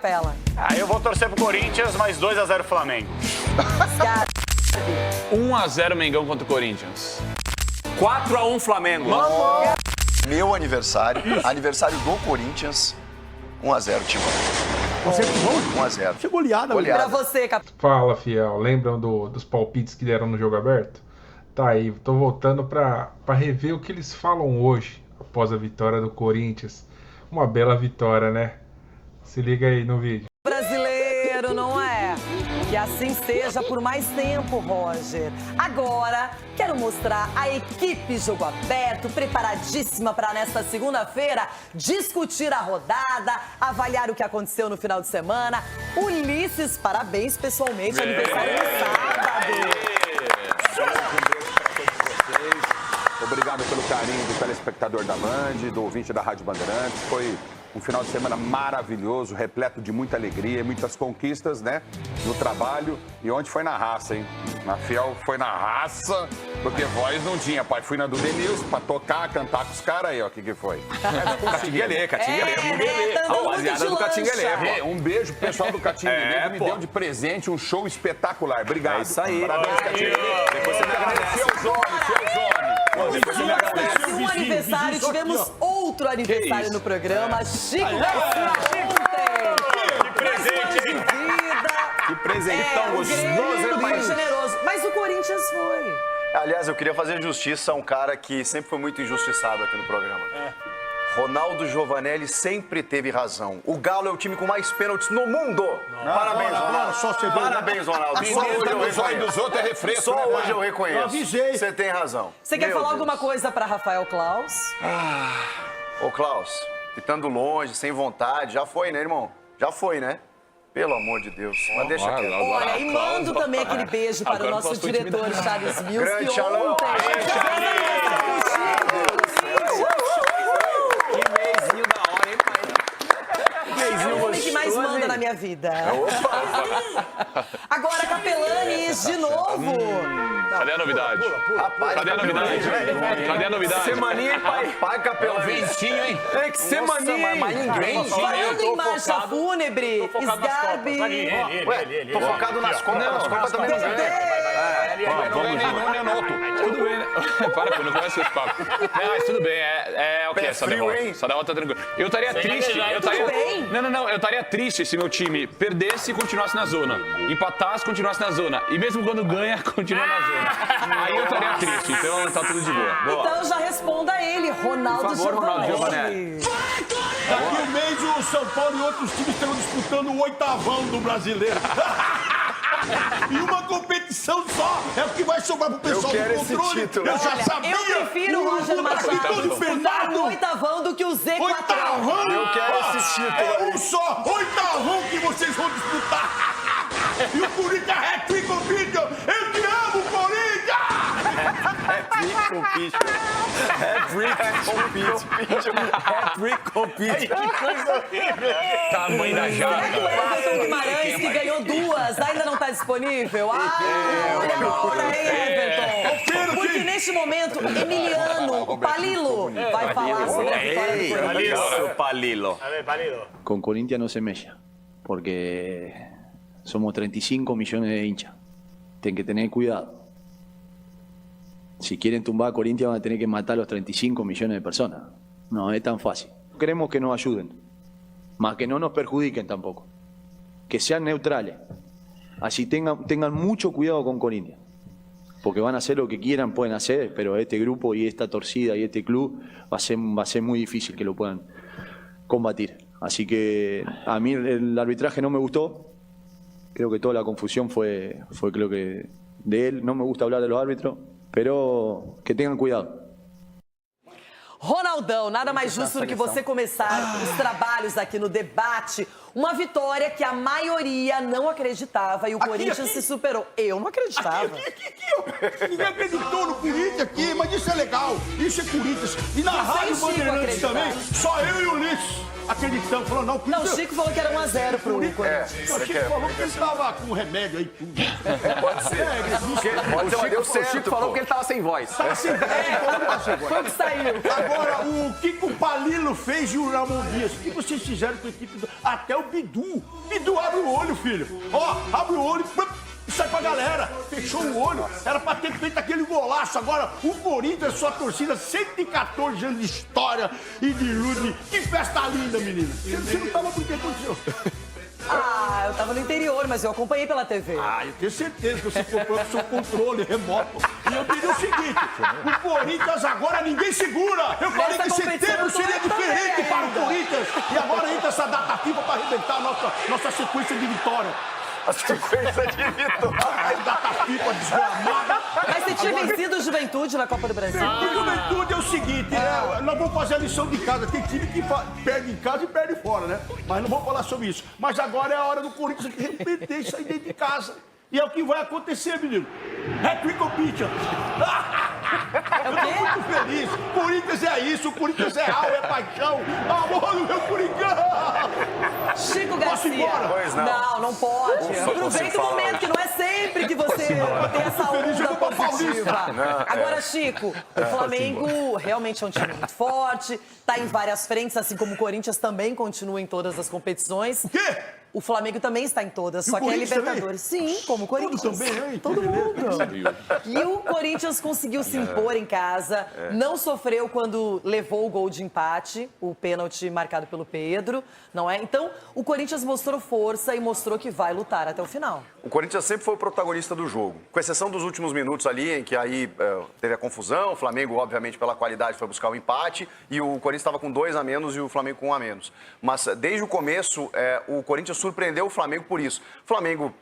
Pela. Eu vou torcer pro Corinthians, mas 2-0 Flamengo. 1-0 Mengão contra o Corinthians. 4-1 Flamengo. Meu aniversário, aniversário do Corinthians, 1-0, Timão. Você é Timão? 1-0. Que goleada. Pra você, capitão. Fala, fiel. Lembram dos palpites que deram no jogo aberto? Tá aí, tô voltando pra rever o que eles falam hoje, após a vitória do Corinthians. Uma bela vitória, né? Se liga aí no vídeo. Brasileiro, não é? Que assim seja por mais tempo, Roger. Agora, quero mostrar a equipe Jogo Aberto, preparadíssima para nesta segunda-feira discutir a rodada, avaliar o que aconteceu no final de semana. Ulisses, parabéns pessoalmente, aniversário no sábado. Obrigado pelo carinho do telespectador da Band, do ouvinte da Rádio Bandeirantes. Foi um final de semana maravilhoso, repleto de muita alegria, muitas conquistas, né? No trabalho. E ontem foi na raça, hein? Na Fiel foi na raça, porque voz não tinha, pai. Fui na do Denilson pra tocar, cantar com os caras aí, ó. O que foi? Catinguelê. Rapaziada do Catinguelê. Um beijo pro pessoal do Catinguelê, que me deu de presente um show espetacular. Obrigado. É isso aí. Parabéns, Catinguelê. Depois você me agradece. Um aniversário, tivemos outro aniversário no programa. Chico Garcia ontem. Que presente, hein? Que presentão gostoso, Muito generoso. Mas o Corinthians foi. Aliás, eu queria fazer justiça a um cara que sempre foi muito injustiçado aqui no programa. Ronaldo Giovanelli sempre teve razão. O Galo é o time com mais pênaltis no mundo. Parabéns, Ronaldo. Parabéns, Ronaldo. Só hoje eu reconheço. Dos outros é refresco, Só né, hoje eu reconheço. Eu avisei. Você tem razão. Você quer Meu falar Deus. alguma coisa para Rafael Claus? Ô, Klaus, ficando longe, sem vontade, já foi, né, irmão? Já foi, né? Pelo amor de Deus. Mas deixa quieto. Olha, e mando também aquele beijo para o nosso diretor Charles Mills, Grande que Charlão. ontem... Que meizinho da hora, hein, pai? É o homem que mais manda na minha vida. Agora, Capelanes, de novo. Cadê a novidade? Rapaz, Cadê a novidade? Cadê a novidade? Semaninha, hein, pai? Pai, Capelão. Ventinho, hein? É, que semaninha, hein? Mas ninguém. Falando em marcha fúnebre, Sgarbi... Tô focado nas Copas. Nas Copas também não ganha. Tudo bem, né? Para, eu não conheço esse papo. Não, mas tudo bem, o que essa frio, derrota? hein? Essa derrota tá tranquila. Eu estaria triste. bem? Não, eu estaria triste se meu time perdesse e continuasse na zona. Empatasse e continuasse na zona. E mesmo quando ganha, continua na zona. Aí eu estaria triste, então tá tudo de boa. Então já responda a ele, Ronaldo Giovanelli. Daqui um mês o São Paulo e outros times estão disputando o 8º do Brasileiro. E uma competição só é o que vai sobrar pro pessoal quero do esse controle. título. Eu já sabia. Eu prefiro o Roger Machado Antônio disputar Fernando. o 8º do que o Z4. 8º. Eu quero esse título. É um só 8º que vocês vão disputar. E o Corinthians hat-trick com o vídeo. Eu te amo, Corinthians! Hat-trick com pitch. Tamanho da Será que o jaca. Everton Guimarães, que ganhou 2, ainda não está disponível? Olha a hora, hein, Everton? Porque neste momento, Emiliano, o Palilo, vai falar sobre a vitória do Corinthians. Palilo. Con Corinthians no se mella, porque somos 35 millones de hinchas. Tienen que tener cuidado. Si quieren tumbar a Corinthians van a tener que matar a los 35 millones de personas. No es tan fácil. Queremos que nos ayuden, más que no nos perjudiquen tampoco. Que sean neutrales. Así tengan mucho cuidado con Corinthians. Porque van a hacer lo que quieran, pueden hacer, pero este grupo y esta torcida y este club va a ser muy difícil que lo puedan combatir. Así que a mí el arbitraje no me gustó. Creo que toda la confusión fue creo que de él. No me gusta hablar de los árbitros, pero que tengan cuidado. Ronaldão, nada mais justo do que você começar os trabalhos aqui no debate. Uma vitória que a maioria não acreditava e o Corinthians se superou. Eu não acreditava. Aqui, ó. Ninguém acreditou no Corinthians aqui, mas isso é legal. Isso é Corinthians. E na Rádio Chico Bandeirantes acreditava. também, só eu e o Ulisses. acreditando, falou, não, Não, o Chico falou que era 1-0 pro Corinthians. O Chico falou que ele tava com remédio aí, tudo. Pode ser. Pode ser, mas deu certo. O Chico falou que ele tava sem voz. Tava sem voz. Foi o que saiu. Agora, o que o Palilo fez e o Ramon Dias? O que vocês fizeram com a equipe do... Até o Bidu. Bidu, abre o olho, filho. Ó, abre o olho e sai pra galera. Fechou o olho. Era pra ter feito aquele golaço. Agora, o Corinthians, sua torcida, 114 anos de história e de luta. Que festa linda, menina. Você não tava por que aconteceu? Ah, eu tava no interior, mas eu acompanhei pela TV. Ah, eu tenho certeza que você comprou com o seu controle remoto. E eu diria o seguinte, o Corinthians agora ninguém segura. Eu falei Nessa que setembro competição seria eu tô diferente também para o ainda. Corinthians. E agora entra essa data FIFA para arrebentar a nossa sequência de vitória. A sequência de vitória. Data FIFA desgramada. Mas você tinha vencido o Juventude na Copa do Brasil. O Juventude é o seguinte, nós vamos fazer a lição de casa. Tem time que perde em casa e perde fora, né? Mas não vamos falar sobre isso. Mas agora é a hora do Corinthians arrepender e sair dentro de casa. E é o que vai acontecer, menino. Hat-trick ou pitcher. Eu tô muito feliz. Corinthians é isso, o Corinthians é alma, é paixão. Amor do meu Coringão. Chico Posso ir Garcia. embora? Pois não. Não pode. Ufa, Aproveita você o fala. momento, que não é sempre que você tem essa feliz, eu onda vou pra positiva. Paulista. Agora, Chico, o Flamengo realmente é um time muito forte, tá em várias frentes, assim como o Corinthians também continua em todas as competições. O quê? O Flamengo também está em todas, E só o que é Corinthians Libertadores. Sim, como o Corinthians. Todos também, hein? Todo mundo. E o Corinthians conseguiu se impor em casa, não sofreu quando levou o gol de empate, o pênalti marcado pelo Pedro, não é? Então, o Corinthians mostrou força e mostrou que vai lutar até o final. O Corinthians sempre foi o protagonista do jogo, com exceção dos últimos minutos ali, em que aí teve a confusão, o Flamengo, obviamente, pela qualidade, foi buscar o empate, e o Corinthians estava com 2 a menos e o Flamengo com 1 a menos. Mas, desde o começo, o Corinthians surpreendeu o Flamengo por isso. O Flamengo,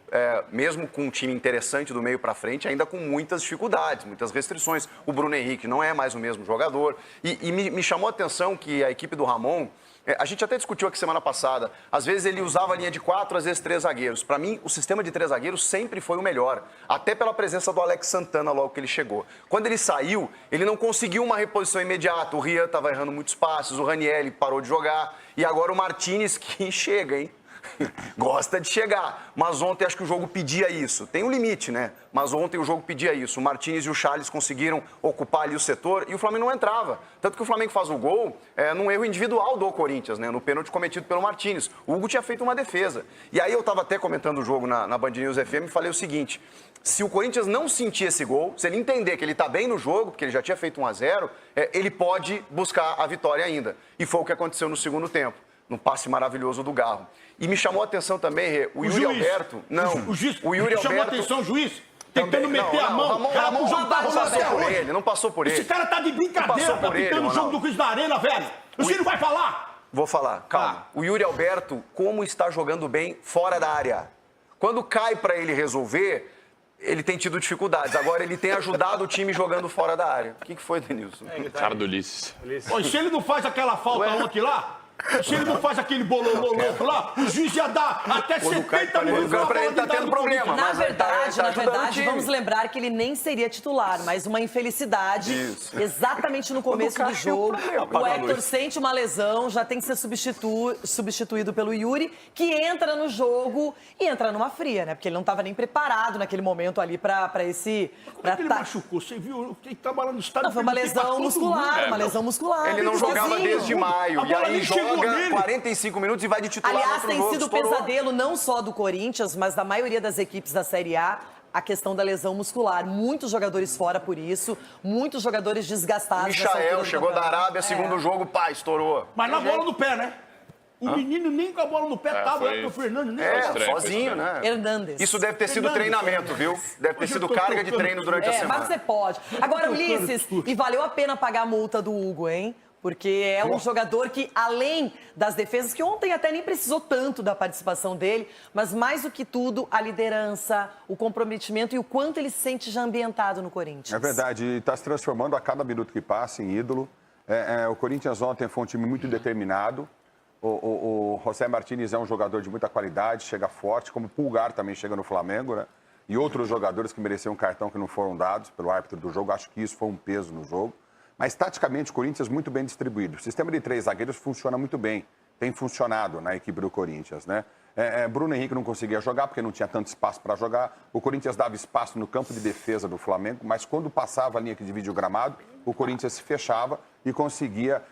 mesmo com um time interessante do meio para frente, ainda com muitas dificuldades, muitas restrições. O Bruno Henrique não é mais o mesmo jogador, e me chamou a atenção que a equipe do Ramon... A gente até discutiu aqui semana passada. Às vezes ele usava a linha de 4, às vezes 3 zagueiros. Para mim, o sistema de 3 zagueiros sempre foi o melhor. Até pela presença do Alex Santana logo que ele chegou. Quando ele saiu, ele não conseguiu uma reposição imediata. O Rian estava errando muitos passes, o Ranieri parou de jogar. E agora o Martínez que chega, hein? Gosta de chegar, mas ontem acho que o jogo pedia isso. Tem um limite, né? Mas ontem o jogo pedia isso. O Martínez e o Charles conseguiram ocupar ali o setor e o Flamengo não entrava. Tanto que o Flamengo faz o gol num erro individual do Corinthians, né? No pênalti cometido pelo Martínez. O Hugo tinha feito uma defesa. E aí eu estava até comentando o jogo na Band News FM e falei o seguinte: se o Corinthians não sentir esse gol, se ele entender que ele está bem no jogo, porque ele já tinha feito 1 a 0, ele pode buscar a vitória ainda. E foi o que aconteceu no segundo tempo. No passe maravilhoso do Garro. E me chamou a atenção também, Rê, o Yuri juiz. Alberto... Não, O juiz o Yuri chamou a Alberto... atenção, o juiz, também- tentando meter a mão. Ramon, Cara, o jogo tá não rolando passou até por hoje. ele, não passou por Esse ele. cara tá de brincadeira, passou tá por ele, pitando o jogo Ronaldo. do Cris da Arena, velho. Você não vai falar? Vou falar, calma. O Yuri Alberto, como está jogando bem fora da área. Quando cai para ele resolver, ele tem tido dificuldades. Agora ele tem ajudado o time jogando fora da área. O que foi, Denilson? Cara do Ulisses. Ó, e se ele não faz aquela falta ontem lá, se ele não faz aquele bolão louco lá, o juiz ia dar até 70 minutos. pra ele tá tendo problema. Na Mas ele tá verdade, ajudando o time. vamos lembrar que ele nem seria titular, mas uma infelicidade Isso. exatamente no começo do jogo. O Hector sente uma lesão, já tem que ser substituído pelo Yuri, que entra no jogo e entra numa fria, né? Porque ele não estava nem preparado naquele momento ali pra esse... Como é que ele machucou? Você viu? Quem trabalha no estádio... Não, foi uma lesão muscular, uma lesão muscular. Ele não jogava sozinho. desde maio. A E bola aí nem chegou joga nele. 45 minutos e vai de titular no Aliás, outro tem jogo. sido Estourou. pesadelo não só do Corinthians, mas da maioria das equipes da Série A, a questão da lesão muscular. Muitos jogadores fora por isso, muitos jogadores desgastados. nessa altura Michael do chegou da campeonato. Arábia, segundo jogo, pá, estourou. Mas na bola no pé, né? O menino nem com a bola no pé tava, foi- o Fernando, né? É, estranho, foi sozinho, estranho. né? Hernandes. Isso deve ter sido Fernandes. treinamento, viu? Deve ter Hoje sido eu tô carga de tocando treino durante a Mas semana. você pode. Agora, Ulisses, e valeu a pena pagar a multa do Hugo, hein? Porque é um jogador que, além das defesas, que ontem até nem precisou tanto da participação dele, mas mais do que tudo, a liderança, o comprometimento e o quanto ele se sente já ambientado no Corinthians. É verdade, e está se transformando a cada minuto que passa em ídolo. O Corinthians ontem foi um time muito determinado. O José Martínez é um jogador de muita qualidade, chega forte, como o Pulgar também chega no Flamengo, né? E outros jogadores que mereciam um cartão que não foram dados pelo árbitro do jogo. Acho que isso foi um peso no jogo. Mas, taticamente, o Corinthians muito bem distribuído. O sistema de 3 zagueiros funciona muito bem. tem funcionado na equipe do Corinthians, né? Bruno Henrique não conseguia jogar porque não tinha tanto espaço para jogar. O Corinthians dava espaço no campo de defesa do Flamengo, mas quando passava a linha que divide o gramado, o Corinthians se fechava e conseguia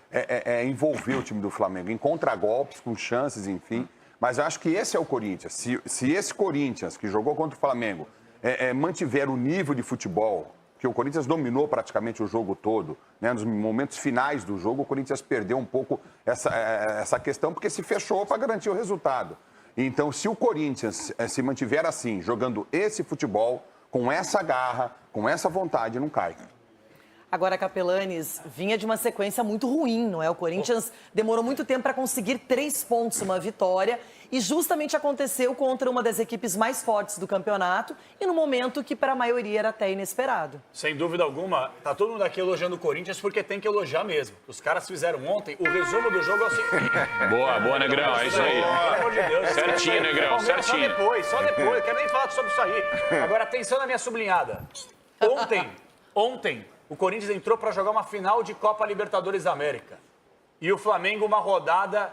envolver o time do Flamengo em contragolpes, com chances, enfim. Mas eu acho que esse é o Corinthians. Se esse Corinthians que jogou contra o Flamengo mantiver o nível de futebol, que o Corinthians dominou praticamente o jogo todo, né? Nos momentos finais do jogo, o Corinthians perdeu um pouco essa questão, porque se fechou para garantir o resultado. Então, se o Corinthians se mantiver assim, jogando esse futebol, com essa garra, com essa vontade, não cai. Agora, Capelanes, vinha de uma sequência muito ruim, não é? O Corinthians demorou muito tempo para conseguir 3 pontos, uma vitória, e justamente aconteceu contra uma das equipes mais fortes do campeonato e no momento que para a maioria era até inesperado. Sem dúvida alguma, tá todo mundo aqui elogiando o Corinthians porque tem que elogiar mesmo. Os caras fizeram ontem, o resumo do jogo é o seguinte. Boa, Negrão, é isso aí. Pelo amor de Deus. Certinho, Negrão, certinho. Só depois, quero nem falar sobre isso aí. Agora, atenção na minha sublinhada. Ontem, o Corinthians entrou para jogar uma final de Copa Libertadores da América. E o Flamengo uma rodada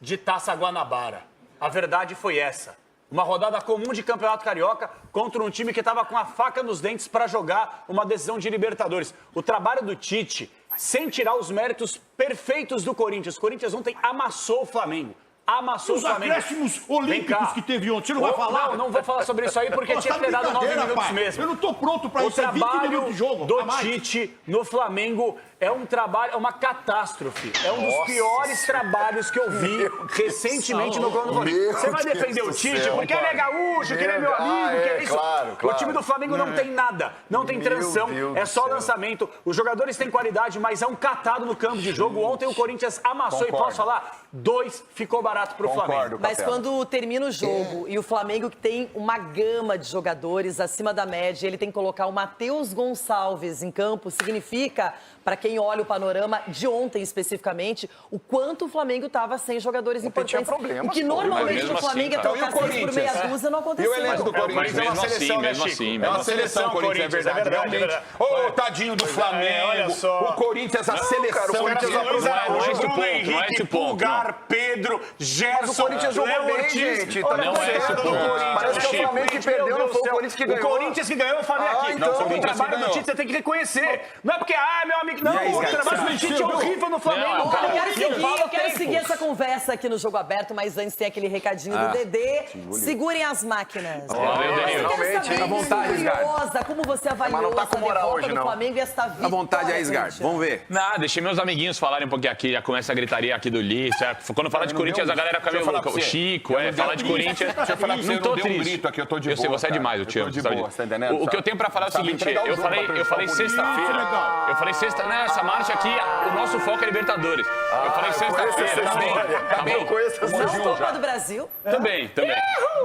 de Taça Guanabara. A verdade foi essa. Uma rodada comum de Campeonato Carioca contra um time que estava com a faca nos dentes para jogar uma decisão de Libertadores. O trabalho do Tite, sem tirar os méritos perfeitos do Corinthians. O Corinthians ontem amassou o Flamengo. Amassou o Flamengo. Os acréscimos olímpicos que teve ontem, você não vai falar? Não vou falar sobre isso aí porque tinha que ter dado 9 minutos mesmo. Eu não tô pronto para isso, é 20 minutos de jogo. O trabalho do Tite no Flamengo é um trabalho, é uma catástrofe. É um dos piores trabalhos que eu vi recentemente no Corinthians. Você vai defender o Tite porque ele é gaúcho, que ele é meu amigo, que é isso. Claro. O time do Flamengo não tem nada, não tem transição, é só lançamento. Os jogadores têm qualidade, mas é um catado no campo de jogo. Ontem o Corinthians amassou e posso falar, 2 ficou barato pro Flamengo. Mas quando termina o jogo e o Flamengo que tem uma gama de jogadores acima da média, ele tem que colocar o Matheus Gonçalves em campo, significa, para quem olha o panorama de ontem especificamente, o quanto o Flamengo estava sem jogadores importantes. Problemas, o que normalmente no Flamengo é trocar 6 por meia dúzia, não aconteceu. E o elenco do Corinthians? Mesmo É uma seleção, Corinthians, é verdade, realmente. Ô, tadinho do Flamengo. Olha só. O Corinthians, a seleção. O Corinthians não é esse o ponto, não é esse o ponto. Pulgar, Pedro, Gerson, Mas o Corinthians jogou bem, gente. Tá Não é esse o ponto. Parece que é o Flamengo que perdeu, não foi o Corinthians que ganhou. O Corinthians que ganhou, eu falei aqui. então, O trabalho do Tite você tem que reconhecer. Não é porque, meu amigo, não. O trabalho do Tite é horrível no Flamengo. Eu quero seguir essa conversa aqui no Jogo Aberto, mas antes tem aquele recadinho do Dedê. Segurem as máquinas. Finalmente, à vontade, curiosa, como você avaliou Mas não tá com essa moral derrota hoje, do não. Flamengo e esta vitória? À vontade aí, Sgar. Vamos ver. Nada, deixei meus amiguinhos falarem um pouquinho aqui, já começa a gritaria aqui do Lice. Quando fala de Corinthians, a galera fica meio louca. O Chico, falar de Corinthians. Deixa eu falar pra você, Não tô eu não dei um triste. grito aqui, eu tô de boa. Eu sei, você é cara. demais, eu te amo. tô de sabe boa, disso. tá entendendo? O que eu tenho pra falar é o Sabe seguinte, entregar o eu jogo falei pra pessoa bonita. sexta-feira. Eu falei sexta, nessa marcha aqui, o nosso foco é Libertadores. Eu falei sexta-feira, tá bem? Não, Copa do Brasil. Também.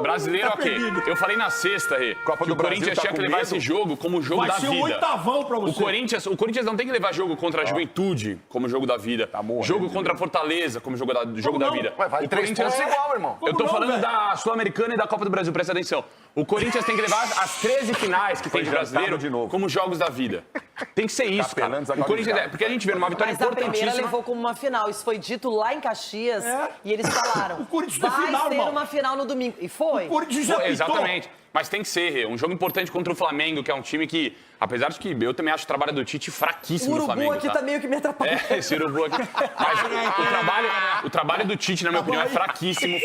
Brasileiro, ok. Eu falei na sexta, Rê, que o Corinthians tinha que levar esse jogo como o jogo da Vai ser vida. um oitavão pra você. O Corinthians não tem que levar jogo contra a Juventude como jogo da vida. Jogo contra a Fortaleza como jogo da vida. Mas vale 3 pontos igual, irmão. Eu tô falando da Sul-Americana e da Copa do Brasil, presta atenção. O Corinthians tem que levar as 13 finais que tem de brasileiro de novo. como jogos da vida. Tem que ser isso, cara. Capelanes O Corinthians porque a gente vê numa vitória Mas a primeira importantíssima. levou como uma final. Isso foi dito lá em Caxias e eles falaram, O Corinthians tem vai final, ser irmão. uma final no domingo. E foi. O Corinthians já pitou. Exatamente. Mas tem que ser, Rê. Um jogo importante contra o Flamengo, que é um time que, apesar de que eu também acho o trabalho do Tite O fraquíssimo no urubu Flamengo. aqui tá? tá meio que me atrapalhando. Esse urubu aqui. Mas o trabalho do Tite, na minha opinião, é fraquíssimo.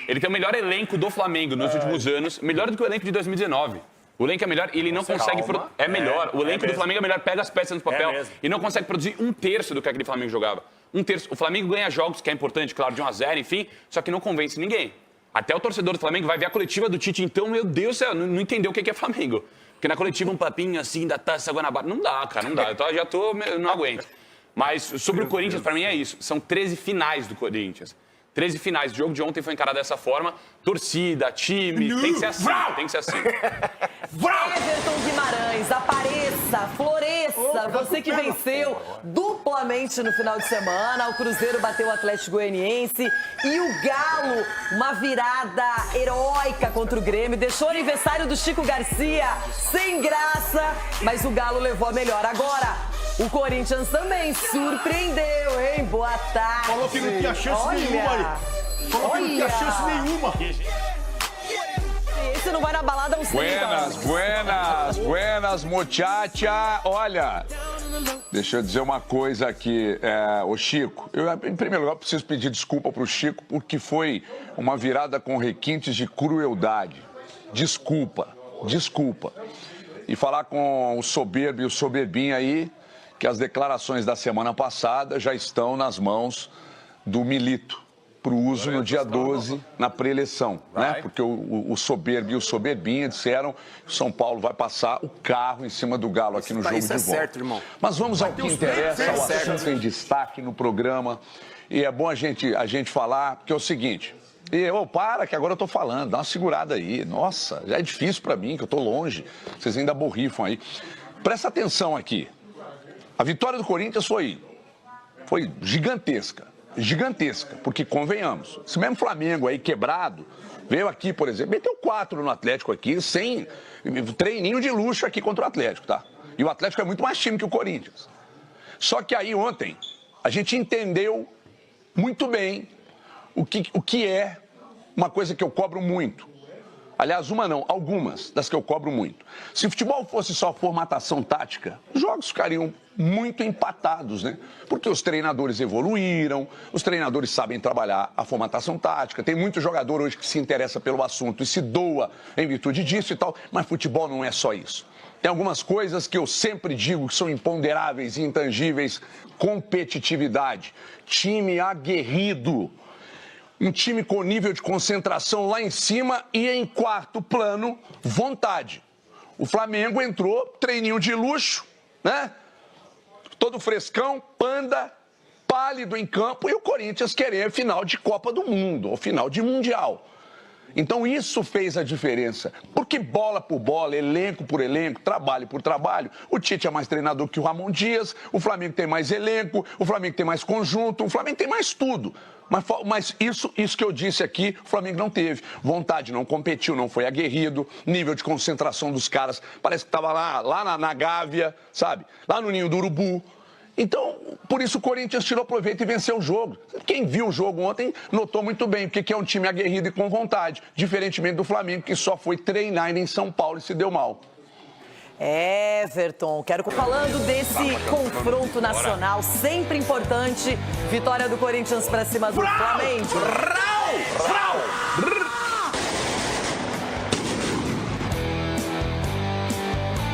Ele tem o melhor elenco do Flamengo nos últimos anos, melhor do que o elenco de 2019. O elenco é melhor e ele não consegue... É melhor. O elenco do Flamengo é melhor, pega as peças no papel e não consegue produzir 1/3 do que aquele Flamengo jogava. 1/3. O Flamengo ganha jogos, que é importante, claro, de 1-0, enfim, só que não convence ninguém. Até o torcedor do Flamengo vai ver a coletiva do Tite, então, meu Deus do céu, não entendeu o que é Flamengo. Porque na coletiva um papinho assim da Taça Guanabara. Não dá, cara, não dá. Eu não aguento. Mas sobre o Corinthians, pra mim é isso. São 13 finais do Corinthians. 13 finais. O jogo de ontem foi encarado dessa forma. Torcida, time, tem que ser assim. Tem que ser assim. Everton Guimarães, apareça, floresça. Você que venceu duplamente no final de semana. O Cruzeiro bateu o Atlético Goianiense. E o Galo, uma virada heróica contra o Grêmio. Deixou o aniversário do Chico Garcia sem graça. Mas o Galo levou a melhor. Agora, O Corinthians também surpreendeu, hein? Boa tarde. Falou que não tinha chance nenhuma aí. Falou que não tinha chance nenhuma. Esse não vai na balada uns 30 anos. Buenas, muchacha. Olha, deixa eu dizer uma coisa aqui, ô Chico. Eu, em primeiro lugar, preciso pedir desculpa pro Chico, porque foi uma virada com requintes de crueldade. Desculpa. E falar com o soberbo e o soberbinho aí, que as declarações da semana passada já estão nas mãos do Milito, para o uso no dia 12, na pré-eleição, né? Porque o soberbo e o soberbinha disseram que o São Paulo vai passar o carro em cima do Galo aqui no jogo de volta. Isso é certo, irmão. Mas vamos ao que interessa, ao assunto em destaque no programa. E é bom a gente falar, porque é o seguinte... para, que agora eu tô falando, dá uma segurada aí. Nossa, já é difícil para mim, que eu tô longe. Vocês ainda borrifam aí. Presta atenção aqui. A vitória do Corinthians foi gigantesca. Gigantesca, porque convenhamos, esse mesmo Flamengo aí quebrado, veio aqui, por exemplo, meteu 4 no Atlético aqui, sem treininho de luxo aqui contra o Atlético, tá? E o Atlético é muito mais time que o Corinthians. Só que aí ontem, a gente entendeu muito bem o que é uma coisa que eu cobro muito. Aliás, algumas das que eu cobro muito. Se o futebol fosse só formatação tática, os jogos ficariam muito empatados, né? Porque os treinadores evoluíram, os treinadores sabem trabalhar a formatação tática, tem muito jogador hoje que se interessa pelo assunto e se doa em virtude disso e tal, mas futebol não é só isso. Tem algumas coisas que eu sempre digo que são imponderáveis e intangíveis. Competitividade, time aguerrido. Um time com nível de concentração lá em cima e em quarto plano, vontade. O Flamengo entrou, treininho de luxo, né? Todo frescão, panda, pálido em campo, e o Corinthians querendo final de Copa do Mundo, ou final de Mundial. Então isso fez a diferença, porque bola por bola, elenco por elenco, trabalho por trabalho, o Tite é mais treinador que o Ramon Dias, o Flamengo tem mais elenco, o Flamengo tem mais conjunto, o Flamengo tem mais tudo. Mas isso que eu disse aqui, o Flamengo não teve. Vontade, não competiu, não foi aguerrido, nível de concentração dos caras, parece que estava lá na Gávea, sabe? Lá no Ninho do Urubu. Então, por isso o Corinthians tirou proveito e venceu o jogo. Quem viu o jogo ontem notou muito bem, porque é um time aguerrido e com vontade, diferentemente do Flamengo, que só foi treinar em São Paulo e se deu mal. Everton, falando desse confronto nacional, sempre importante, vitória do Corinthians pra cima do Flamengo.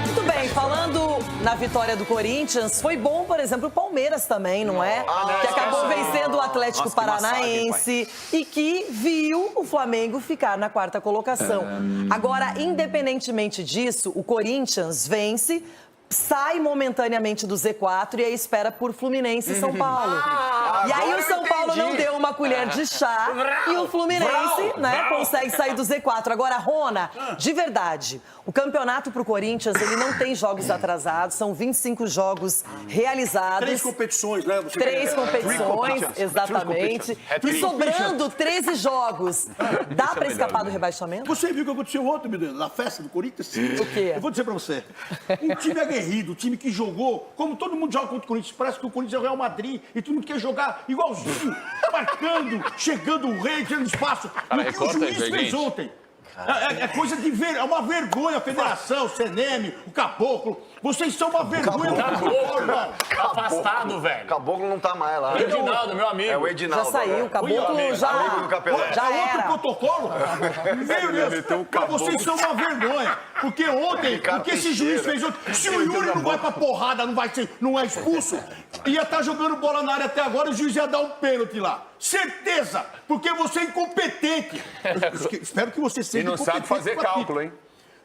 Muito bem, falando na vitória do Corinthians, foi bom, por exemplo, o Palmeiras também, não é? Que acabou vencendo o Atlético Paranaense e que viu o Flamengo ficar na 4ª colocação. Agora, independentemente disso, o Corinthians vence, sai momentaneamente do Z4 e aí espera por Fluminense e São Paulo. E aí o São Paulo não deu uma colher de chá e o Fluminense, né, consegue sair do Z4. Agora, Rona, de verdade, o campeonato pro Corinthians, ele não tem jogos atrasados, são 25 jogos realizados. 3 competições, né? 3 competições, exatamente. E sobrando 13 jogos. Dá pra escapar do rebaixamento? Você viu o que aconteceu ontem, menino, na festa do Corinthians? O quê? Eu vou dizer pra você. Um time aguerrido, um time que jogou, como todo mundo joga contra o Corinthians, parece que o Corinthians é o Real Madrid e todo mundo quer jogar igualzinho, marcando, chegando o rei, tendo espaço. E o que o juiz fez ontem? É coisa de ver, é uma vergonha a federação, o CNM, o Caboclo. Vocês são uma vergonha. Afastado, velho. O Caboclo não tá mais lá. O Edinaldo, meu amigo. É o Edinaldo. Já saiu, o Caboclo já É outro era. protocolo? Meu Deus, vocês são uma vergonha. Porque ontem, o que esse juiz fez ontem, se o Yuri não vai pra porrada, não é expulso, ia estar jogando bola na área até agora e o juiz ia dar um pênalti lá. Certeza, porque você é incompetente. Espero que você seja E não sabe fazer cálculo, hein?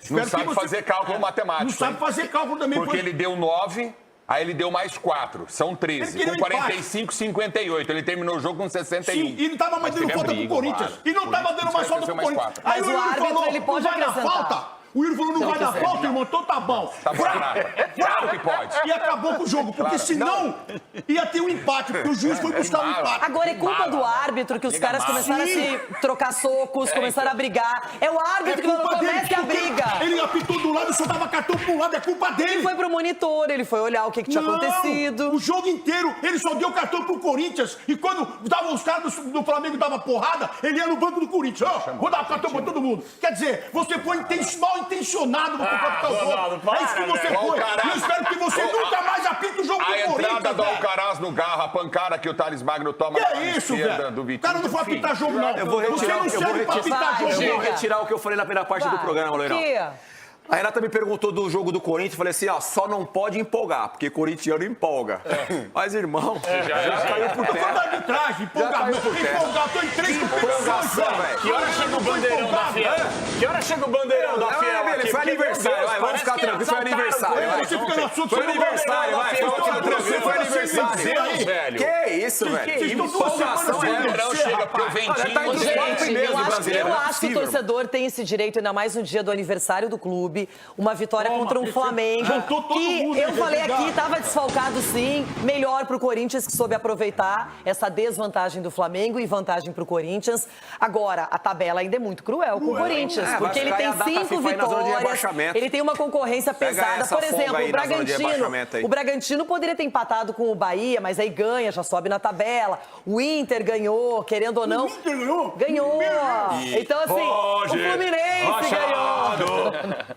Não sabe fazer cálculo matemático. Não sabe fazer cálculo também. Porque ele deu 9, aí ele deu mais 4. São 13. Com 45, 58. Ele terminou o jogo com 61. Sim, e não tava mais dando falta pro Corinthians. E não tava dando mais falta pro Corinthians. Aí Mas o árbitro, ele pode vai dar acrescentar. falta. O Yuri falou, não vai dar falta, irmão, então tá bom. Tá bom, claro que pode. E acabou com o jogo, porque senão ia ter um empate, porque o juiz foi buscar um empate. Agora é culpa do árbitro que os caras começaram a se trocar socos, começaram a brigar. É o árbitro que falou, comece a briga. Ele apitou do lado, só dava cartão pro lado, é culpa dele. Ele foi pro monitor, ele foi olhar o que tinha acontecido. O jogo inteiro, ele só deu cartão pro Corinthians. E quando davam os caras do Flamengo davam porrada, ele ia no banco do Corinthians. Ó, vou dar cartão pra todo mundo. Quer dizer, você foi mal intencionado no capital jogo. É isso que você foi. E eu espero que você nunca mais apite o jogo do Corinthians. A entrada do Alcaraz no Garra, a pancada que o Thales Magno toma na esquerda do Vitinho. O cara não foi apitar jogo, não. Você não serve pra apitar jogo, não. Eu vou retirar o que eu falei na primeira parte do programa, Loirão. A Renata me perguntou do jogo do Corinthians, falei assim, ó, só não pode empolgar, porque corintiano empolga. Mas, irmão, já caiu por terra. Tô arbitragem, empolgar, tô em 3 competições, velho. Que hora chega o bandeirão da Fiel? Que hora chega o bandeirão da Fiel aqui? Foi aniversário, vamos ficar tranquilos, foi aniversário. Você fica no assunto, foi aniversário, vai, foi aniversário, velho. Que isso, velho? Empolgação, não chega pro ventinho. Gente, eu acho que o torcedor tem esse direito, ainda mais no dia do aniversário do clube. Uma vitória contra um Flamengo que eu falei aqui, estava desfalcado sim, melhor para o Corinthians que soube aproveitar essa desvantagem do Flamengo e vantagem para o Corinthians. Agora, a tabela ainda é muito cruel com o Corinthians, porque ele tem 5 vitórias, ele tem uma concorrência pesada. Por exemplo, o Bragantino poderia ter empatado com o Bahia, mas aí ganha, já sobe na tabela. O Inter ganhou, querendo ou não. O Inter ganhou? Ganhou. Então, assim, o Fluminense ganhou.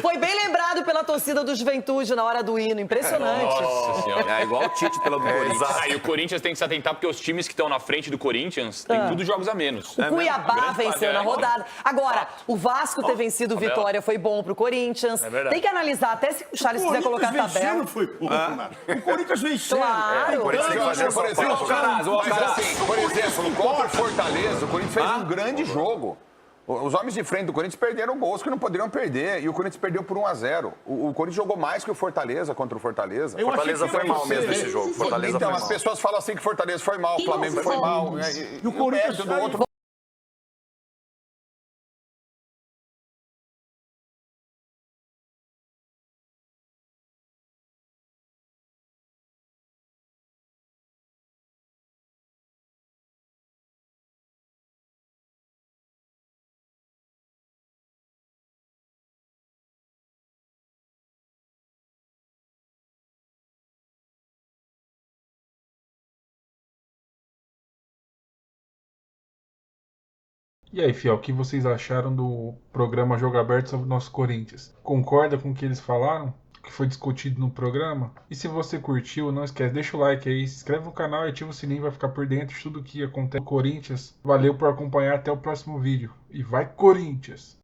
Foi bem lembrado pela torcida do Juventude na hora do hino. Impressionante. Nossa Senhora. É igual o Tite pelo Corinthians. E o Corinthians tem que se atentar porque os times que estão na frente do Corinthians têm tudo jogos a menos. O Cuiabá venceu na rodada. Agora, o Vasco ter vencido Vitória foi bom pro Corinthians. Tem que analisar, até se o Charles quiser colocar a tabela. O Corinthians venceu. Claro. Por exemplo, contra o Fortaleza, o Corinthians fez um grande jogo. Os homens de frente do Corinthians perderam gols que não poderiam perder. E o Corinthians perdeu por 1-0. O Corinthians jogou mais que o Fortaleza contra o Fortaleza. O Fortaleza foi mal mesmo esse jogo. Então, as pessoas falam assim que o Fortaleza foi mal, o Flamengo foi mal. E o Corinthians do outro. E aí, Fiel, o que vocês acharam do programa Jogo Aberto sobre o nosso Corinthians? Concorda com o que eles falaram? O que foi discutido no programa? E se você curtiu, não esquece, deixa o like aí, se inscreve no canal e ativa o sininho para ficar por dentro de tudo que acontece no Corinthians. Valeu por acompanhar, até o próximo vídeo. E vai Corinthians!